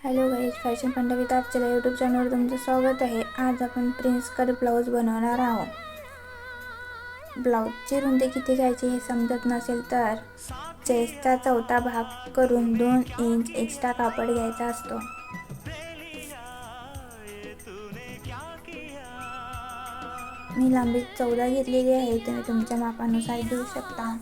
Hello guys, fashion Pandit आपल्या YouTube चॅनलवर तुमचं स्वागत आहे। आज आपण प्रिन्स कट ब्लाऊज बनवणार आहोत। ब्लाऊजची रुंदी किती घ्यायची हे समजत नसेल तर चेस्टचा चौथा भाग करून 2 इंच एक्स्ट्रा कापड घ्यायचा असतो। मी लांबी 14 घेतलेली आहे, तुम्ही तुमच्या मापानुसार घेऊ शकता।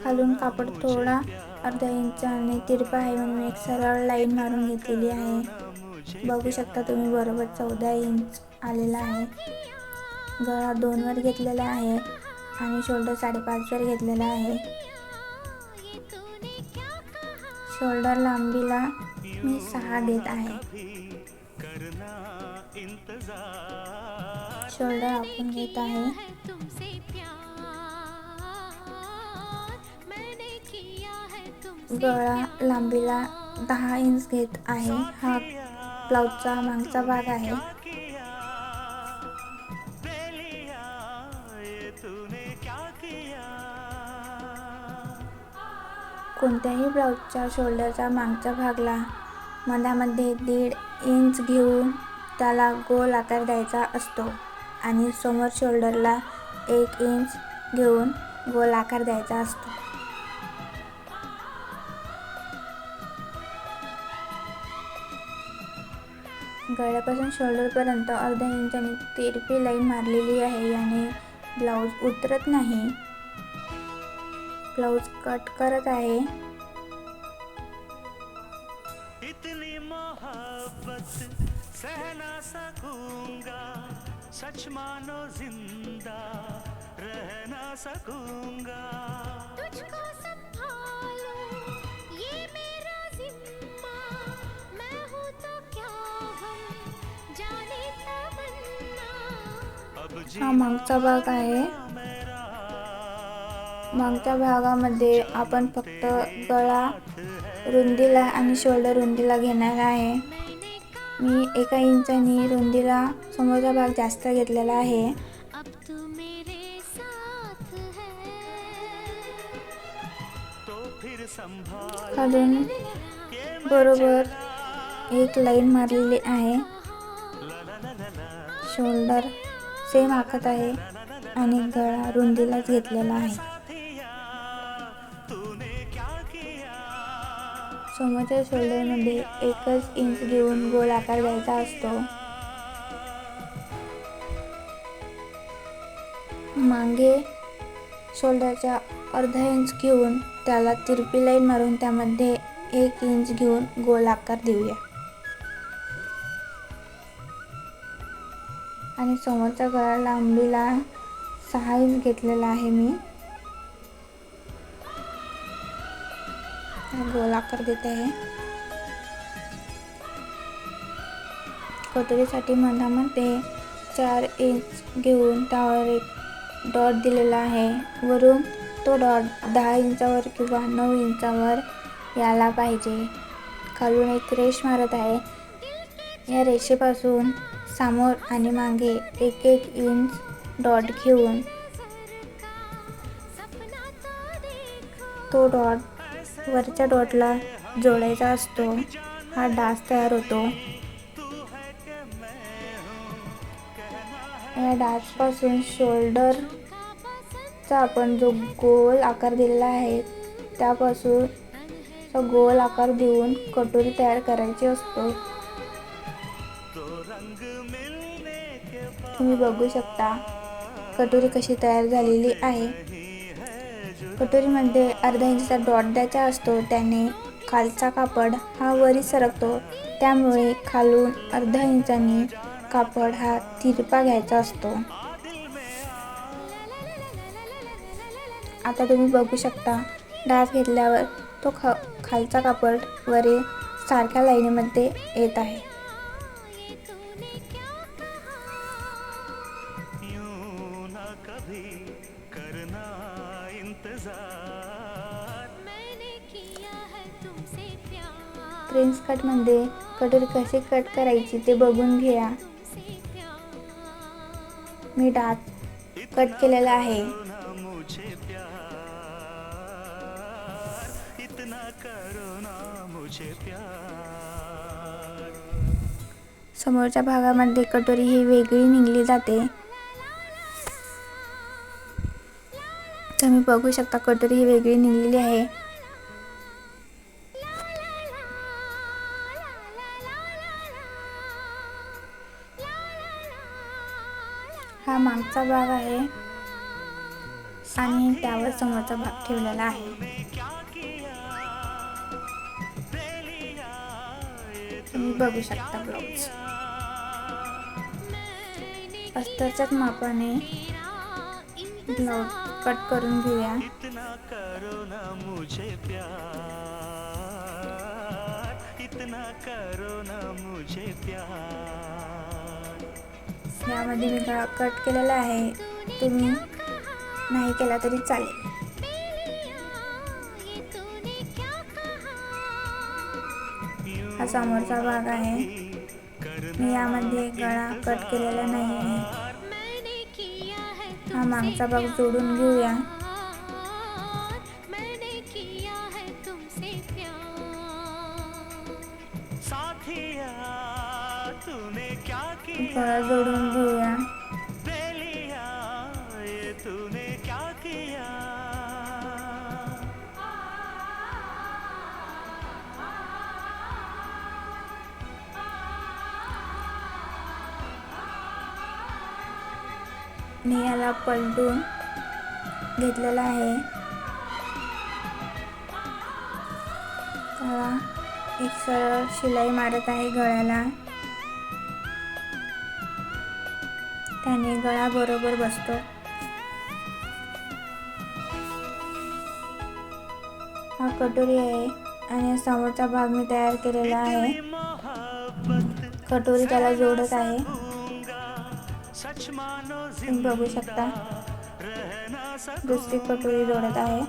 खालून कापड थोडा अर्धा इंचाने तिरपा आहे म्हणून एक सरळ लाईन मारून घेतलेली आहे। बघू शकता तुम्ही बरोबर 14 इंच आलेला आहे। गळा 2 वर घेतलेला आहे आणि शोल्डर 5.5 वर घेतलेला आहे। शोल्डर लांबीला मी 6 घेत आहे। शोल्डर आपण घेत आहे। गळा लांबीला 10 इंच घेत आहे। हा ब्लाऊजचा मागचा भाग आहे। कोणत्याही ब्लाऊजच्या शोल्डरच्या मागच्या भागाला मधामध्ये 1.5 इंच घेऊन त्याला गोल आकार द्यायचा असतो आणि समोर शोल्डरला 1 इंच घेऊन गोल आकार द्यायचा असतो। गळ्यापासून शोल्डरपर्यंत अर्धा इंचाने तिरपी लाईन मारलेली आहे, याने ब्लाऊज उतरत नाही। ब्लाऊज कट करत आहे। इतनी मोहब्बत सह ना सकूंगा, सच मानो जिंदा रह ना सकूंगा। तुझको संभालो ये मेरा जिम्मा, मैं हूँ तो क्या हम जाने तमन्ना। हा मागचा भाग आहे। मागच्या भागामध्ये आपण फक्त गळा रुंदीला आणि शोल्डर रुंदीला घेणार आहे। मी 1 इंचानी रुंदीला समोरचा भाग जास्त घेतलेला आहे। खालून बरोबर एक लाईन मारलेली आहे। शोल्डर सेम आखत आहे आणि गळा रुंदीलाच घेतलेला आहे। समोरच्या शोल्डरमध्ये 1 इंच घेऊन गोल आकार द्यायचा असतो। मागे शोल्डरच्या अर्धा इंच घेऊन त्याला तिरपी लाईन मारून त्यामध्ये 1 इंच घेऊन गोल आकार देऊया आणि समोरच्या गळा लांबीला 6 इंच घेतलेला आहे। मी गोल आकार देत आहे। कटोरीसाठी मधामध्ये 4 इंच घेऊन त्यावर एक डॉट दिलेला आहे। वरून तो डॉट 10 इंचावर किंवा 9 इंचावर यायला पाहिजे। खालून एक रेष मारत आहे। या रेषेपासून समोर आणि मागे 1-1 इंच डॉट घेऊन तो डॉट वरच्या डॉटला जोडायचा असतो। हा डास तयार होतो। या डासपासून शोल्डरचा आपण जो गोल आकार दिलेला आहे त्यापासून तो गोल आकार देऊन कटोरी तयार करायची असतो। तुम्ही बघू शकता कटोरी कशी तयार झालेली आहे। कटोरीमध्ये अर्धा इंचचा डॉट द्यायचा असतो, त्याने खालचा कापड हा वरी सरकतो, त्यामुळे खालून अर्धा इंचाने कापड हा तिरपा घ्यायचा असतो। आता तुम्ही बघू शकता डास घेतल्यावर तो खालचा कापड वरी सारख्या लाईनीमध्ये येत आहे। प्रिन्स कट मध्ये कटोरी कशी कट करायची ते बघून घ्या। मी डाट कट केलेला आहे। इतना करो ना मुझे प्यार. समोरच्या भागामध्ये कटोरी ही वेगळी निघली जाते. तुम्ही बघू शकता कटोरी ही वेगळी निघलेली आहे. हा मागचा भाग आहे आणि त्यावर समोरचा भाग ठेवलेला आहे. तुम्ही बघू शकता ब्लाउज अस्तरच्याच मापाने ब्लाउज कट करून घेऊया. इतना करो ना मुझे प्यार, इतना करो ना मुझे प्यार. यामध्ये मी गळा कट केलेला आहे. तुम्ही नाही केला तरी चालेल. हा समोरचा भाग आहे. मी यामध्ये गळा कट केलेला नाही आहे. हा मागचा भाग जोडून घेऊया. गळा जोडून घेऊया. तूने क्या किया. मी याला पलटून घेतलेला आहे. त्याला एक सरळ शिलाई मारत आहे गळ्याला. त्याने गळा बरोबर बसतो. हा कटोरी आहे आणि समोरचा भाग मी तयार केलेला आहे. कटोरी त्याला जोडत आहे. तुम्ही बघू शकता दुसरी कटोरी जोडत आहे.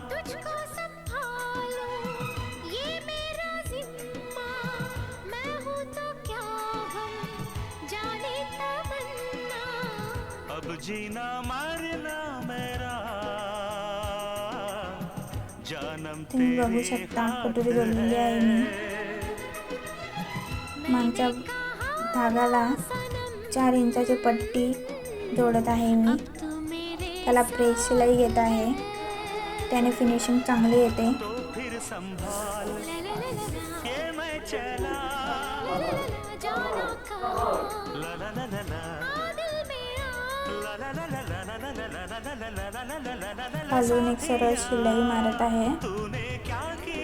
अब जीना मरना मेरा जानम. तुम्ही बघू शकता कटोरी जोडलेली आहे मी. मागच्या भागाला 4 इंचाची पट्टी जोडत आहे मी. त्याला प्रेस शिलाई घेत आहे. त्याने फिनिशिंग चांगली येते. फिर संभाल ये मैं चला ला ला ला ला ला. खालून एक सरळ शिलाई मारत आहे.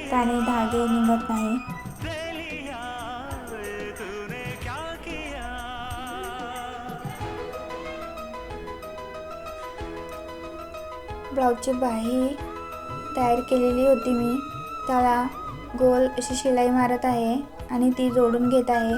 त्याने धागे निघत नाही. ब्लाऊजची बाही तयार केलेली होती मी. त्याला गोल अशी शिलाई मारत आहे आणि ती जोडून घेत आहे.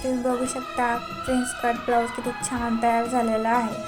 तुम्ही बघू शकता प्रिन्स कट ब्लाऊज किती छान तयार झालेला आहे.